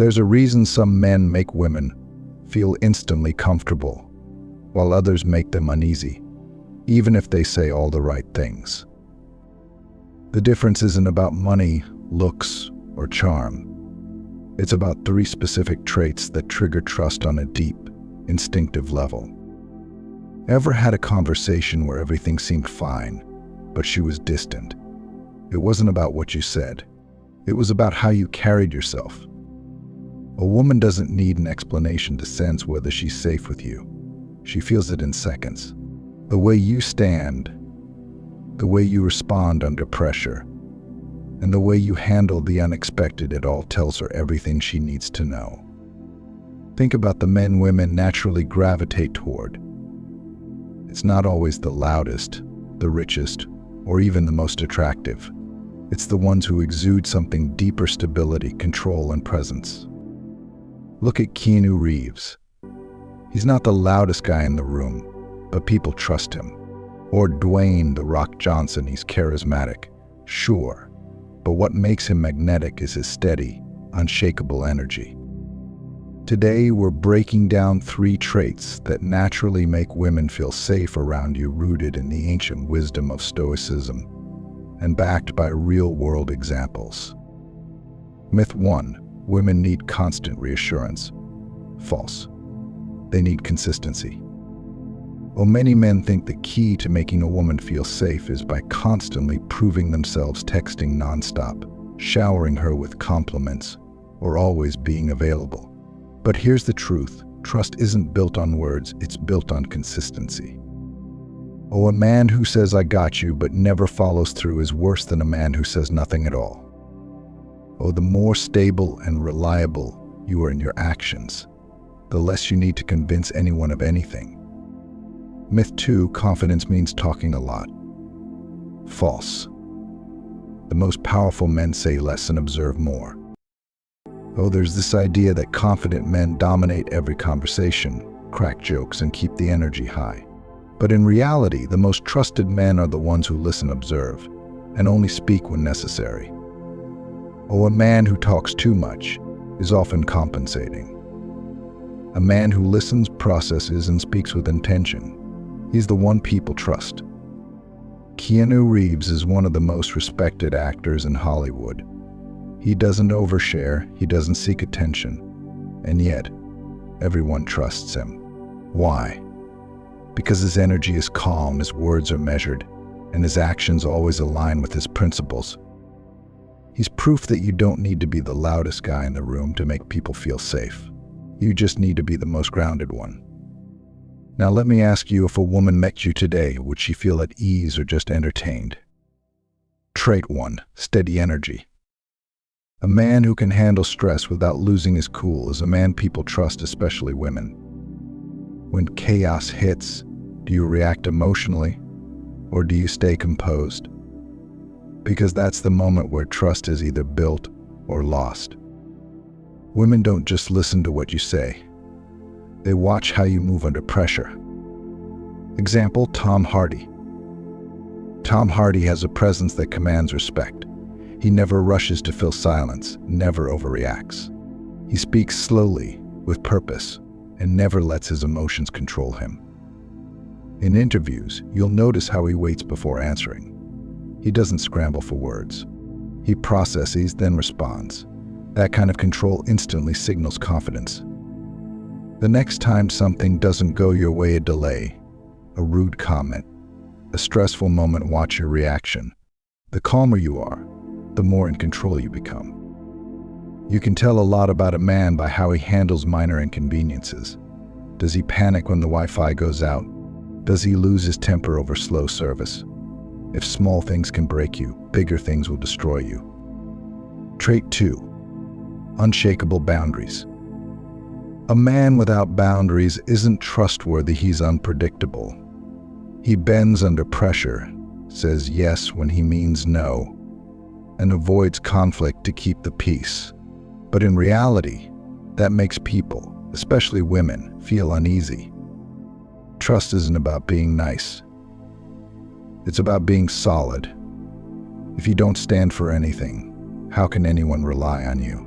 There's a reason some men make women feel instantly comfortable, while others make them uneasy, even if they say all the right things. The difference isn't about money, looks, or charm. It's about 3 specific traits that trigger trust on a deep, instinctive level. Ever had a conversation where everything seemed fine, but she was distant? It wasn't about what you said. It was about how you carried yourself. A woman doesn't need an explanation to sense whether she's safe with you. She feels it in seconds. The way you stand, the way you respond under pressure, and the way you handle the unexpected, it all tells her everything she needs to know. Think about the men women naturally gravitate toward. It's not always the loudest, the richest, or even the most attractive. It's the ones who exude something deeper: stability, control, and presence. Look at Keanu Reeves. He's not the loudest guy in the room, but people trust him. Or Dwayne "The Rock" Johnson. He's charismatic, sure, but what makes him magnetic is his steady, unshakable energy. Today, we're breaking down 3 traits that naturally make women feel safe around you, rooted in the ancient wisdom of Stoicism and backed by real-world examples. Myth 1. Women need constant reassurance. False. They need consistency. While many men think the key to making a woman feel safe is by constantly proving themselves, texting nonstop, showering her with compliments, or always being available. But here's the truth. Trust isn't built on words, it's built on consistency. Oh, a man who says "I got you" but never follows through is worse than a man who says nothing at all. Oh, the more stable and reliable you are in your actions, the less you need to convince anyone of anything. Myth 2. Confidence means talking a lot. False. The most powerful men say less and observe more. Oh, there's this idea that confident men dominate every conversation, crack jokes, and keep the energy high. But in reality, the most trusted men are the ones who listen, observe, and only speak when necessary. Oh, a man who talks too much is often compensating. A man who listens, processes, and speaks with intention, he's the one people trust. Keanu Reeves is one of the most respected actors in Hollywood. He doesn't overshare, he doesn't seek attention, and yet, everyone trusts him. Why? Because his energy is calm, his words are measured, and his actions always align with his principles. He's proof that you don't need to be the loudest guy in the room to make people feel safe. You just need to be the most grounded one. Now let me ask you, if a woman met you today, would she feel at ease or just entertained? Trait 1. Steady energy. A man who can handle stress without losing his cool is a man people trust, especially women. When chaos hits, do you react emotionally, or do you stay composed? Because that's the moment where trust is either built or lost. Women don't just listen to what you say. They watch how you move under pressure. Example, Tom Hardy. Tom Hardy has a presence that commands respect. He never rushes to fill silence, never overreacts. He speaks slowly, with purpose, and never lets his emotions control him. In interviews, you'll notice how he waits before answering. He doesn't scramble for words. He processes, then responds. That kind of control instantly signals confidence. The next time something doesn't go your way, a delay, a rude comment, a stressful moment, watch your reaction. The calmer you are, the more in control you become. You can tell a lot about a man by how he handles minor inconveniences. Does he panic when the Wi-Fi goes out? Does he lose his temper over slow service? If small things can break you, bigger things will destroy you. Trait 2. Unshakable boundaries. A man without boundaries isn't trustworthy, he's unpredictable. He bends under pressure, says yes when he means no, and avoids conflict to keep the peace. But in reality, that makes people, especially women, feel uneasy. Trust isn't about being nice. It's about being solid. If you don't stand for anything, how can anyone rely on you?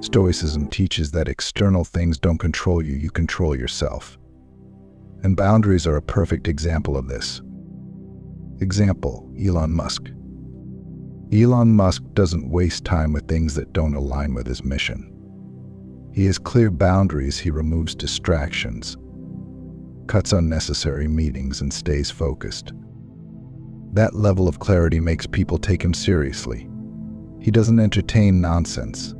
Stoicism teaches that external things don't control you, you control yourself. And boundaries are a perfect example of this. Example, Elon Musk. Elon Musk doesn't waste time with things that don't align with his mission. He has clear boundaries, he removes distractions, cuts unnecessary meetings, and stays focused. That level of clarity makes people take him seriously. He doesn't entertain nonsense.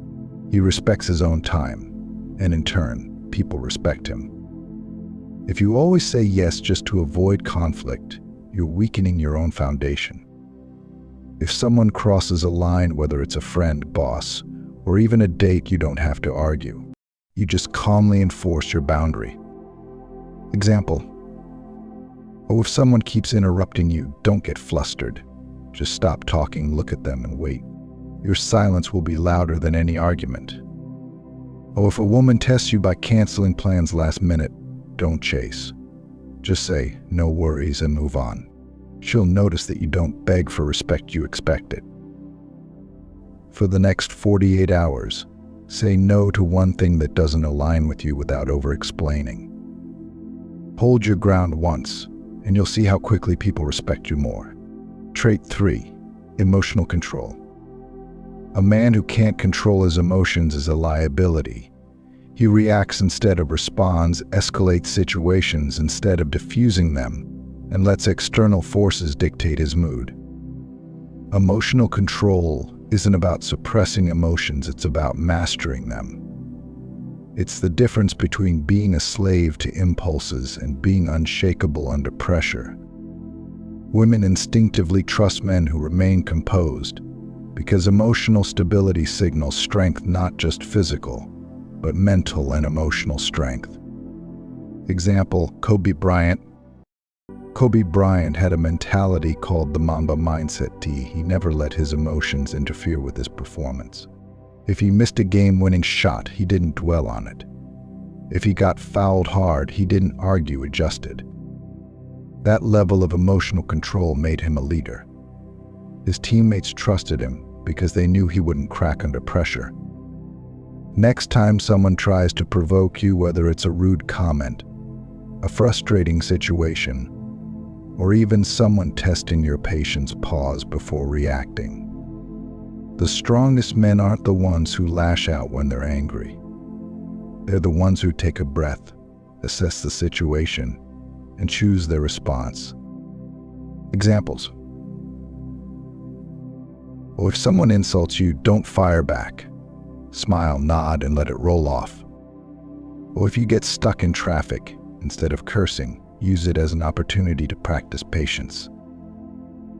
He respects his own time, and in turn, people respect him. If you always say yes just to avoid conflict, you're weakening your own foundation. If someone crosses a line, whether it's a friend, boss, or even a date, you don't have to argue. You just calmly enforce your boundary. Example. Oh, if someone keeps interrupting you, don't get flustered. Just stop talking, look at them, and wait. Your silence will be louder than any argument. Oh, if a woman tests you by canceling plans last minute, don't chase. Just say, no worries, and move on. She'll notice that you don't beg for respect, you expect it. For the next 48 hours, say no to one thing that doesn't align with you without over-explaining. Hold your ground once, and you'll see how quickly people respect you more. Trait 3, emotional control. A man who can't control his emotions is a liability. He reacts instead of responds, escalates situations instead of diffusing them, and lets external forces dictate his mood. Emotional control isn't about suppressing emotions, it's about mastering them. It's the difference between being a slave to impulses and being unshakable under pressure. Women instinctively trust men who remain composed, because emotional stability signals strength, not just physical, but mental and emotional strength. Example, Kobe Bryant. Kobe Bryant had a mentality called the Mamba mindset. He never let his emotions interfere with his performance. If he missed a game-winning shot, he didn't dwell on it. If he got fouled hard, he didn't argue, adjusted. That level of emotional control made him a leader. His teammates trusted him because they knew he wouldn't crack under pressure. Next time someone tries to provoke you, whether it's a rude comment, a frustrating situation, or even someone testing your patience, pause before reacting. The strongest men aren't the ones who lash out when they're angry. They're the ones who take a breath, assess the situation, and choose their response. Examples. Well, if someone insults you, don't fire back. Smile, nod, and let it roll off. Or if you get stuck in traffic, instead of cursing, use it as an opportunity to practice patience.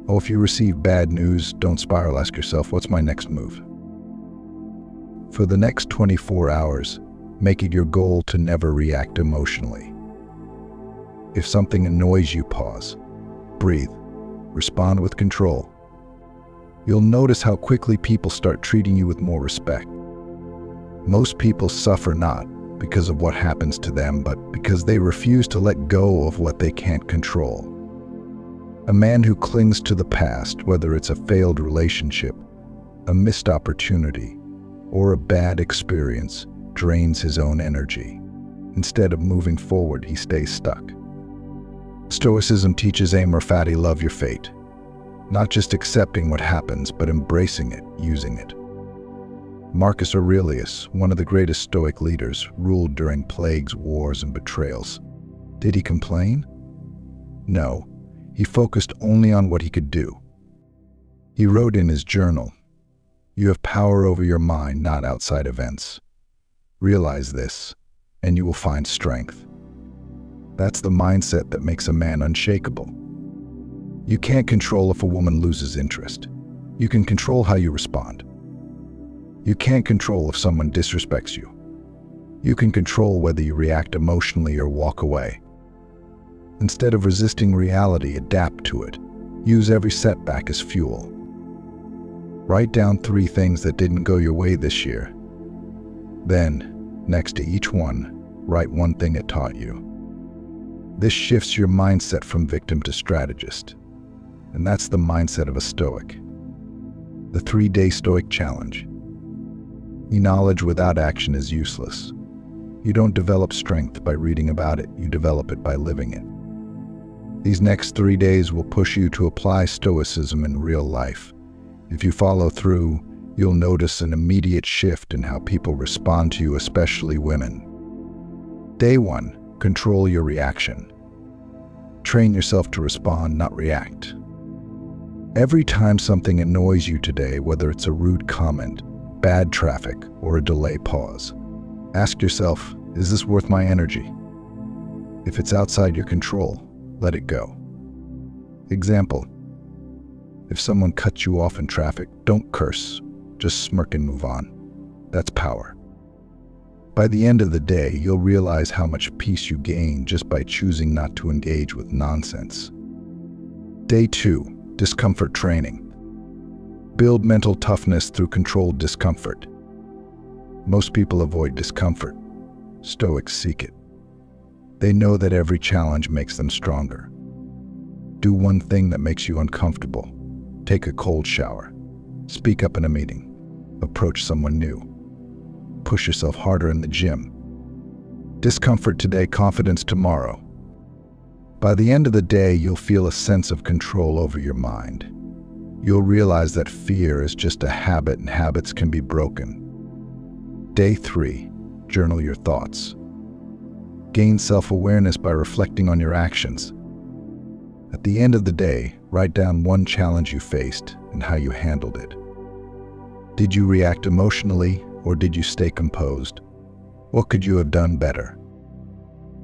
Or if you receive bad news, don't spiral, ask yourself, what's my next move? For the next 24 hours, make it your goal to never react emotionally. If something annoys you, pause, breathe, respond with control. You'll notice how quickly people start treating you with more respect. Most people suffer not because of what happens to them, but because they refuse to let go of what they can't control. A man who clings to the past, whether it's a failed relationship, a missed opportunity, or a bad experience, drains his own energy. Instead of moving forward, he stays stuck. Stoicism teaches amor fati, love your fate. Not just accepting what happens, but embracing it, using it. Marcus Aurelius, one of the greatest Stoic leaders, ruled during plagues, wars, and betrayals. Did he complain? No. He focused only on what he could do. He wrote in his journal, "You have power over your mind, not outside events. Realize this, and you will find strength." That's the mindset that makes a man unshakable. You can't control if a woman loses interest. You can control how you respond. You can't control if someone disrespects you. You can control whether you react emotionally or walk away. Instead of resisting reality, adapt to it. Use every setback as fuel. Write down 3 things that didn't go your way this year. Then, next to each one, write 1 thing it taught you. This shifts your mindset from victim to strategist. And that's the mindset of a Stoic. The 3-day Stoic challenge. Knowledge without action is useless. You don't develop strength by reading about it, you develop it by living it. These next 3 days will push you to apply Stoicism in real life. If you follow through, you'll notice an immediate shift in how people respond to you, especially women. Day 1, control your reaction. Train yourself to respond, not react. Every time something annoys you today, whether it's a rude comment, bad traffic, or a delay, pause. Ask yourself, is this worth my energy? If it's outside your control, let it go. Example: if someone cuts you off in traffic, don't curse, just smirk and move on. That's power. By the end of the day, you'll realize how much peace you gain just by choosing not to engage with nonsense. Day 2, discomfort training. Build mental toughness through controlled discomfort. Most people avoid discomfort. Stoics seek it. They know that every challenge makes them stronger. Do one thing that makes you uncomfortable. Take a cold shower. Speak up in a meeting. Approach someone new. Push yourself harder in the gym. Discomfort today, confidence tomorrow. By the end of the day, you'll feel a sense of control over your mind. You'll realize that fear is just a habit and habits can be broken. Day 3, journal your thoughts. Gain self-awareness by reflecting on your actions. At the end of the day, write down one challenge you faced and how you handled it. Did you react emotionally or did you stay composed? What could you have done better?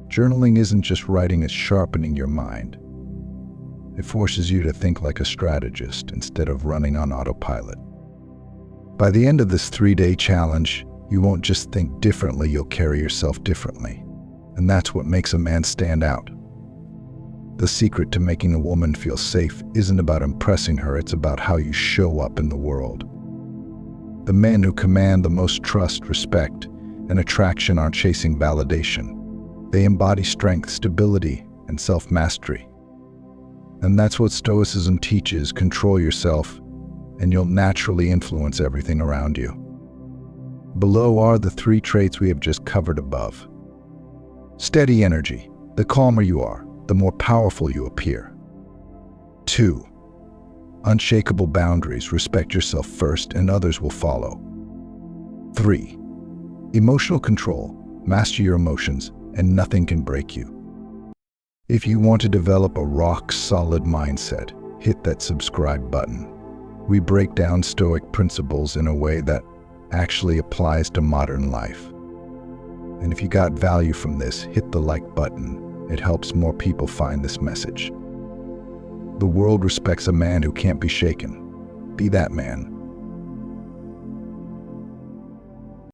Journaling isn't just writing, it's sharpening your mind. It forces you to think like a strategist instead of running on autopilot. By the end of this 3-day challenge, you won't just think differently, you'll carry yourself differently. And that's what makes a man stand out. The secret to making a woman feel safe isn't about impressing her, it's about how you show up in the world. The men who command the most trust, respect, and attraction aren't chasing validation. They embody strength, stability, and self-mastery. And that's what Stoicism teaches: control yourself, and you'll naturally influence everything around you. Below are the 3 traits we have just covered above. Steady energy. The calmer you are, the more powerful you appear. 2. Unshakable boundaries. Respect yourself first and others will follow. 3. Emotional control. Master your emotions and nothing can break you. If you want to develop a rock-solid mindset, hit that subscribe button. We break down Stoic principles in a way that actually applies to modern life. And if you got value from this, hit the like button. It helps more people find this message. The world respects a man who can't be shaken. Be that man.